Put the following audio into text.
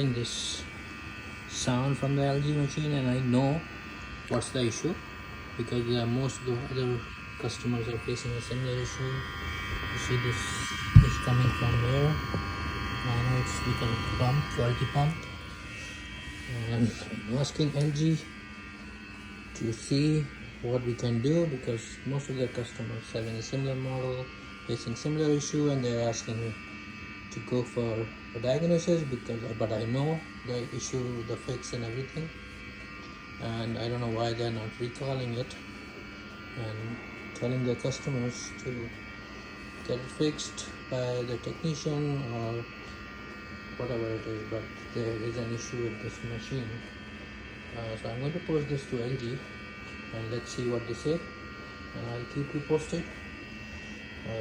This sound from the LG machine, and I know what's the issue because most of the other customers are facing a similar issue. You see this is coming from here. I know it's because of the pump, quality pump, and I'm asking LG to see what we can do because most of their customers having a similar model, facing similar issue, and they're asking me to go for a diagnosis but I know the issue, the fix and everything, and I don't know why they're not recalling it and telling the customers to get it fixed by the technician or whatever it is. But there is an issue with this machine, so I'm going to post this to LG and let's see what they say, and I'll keep you posted.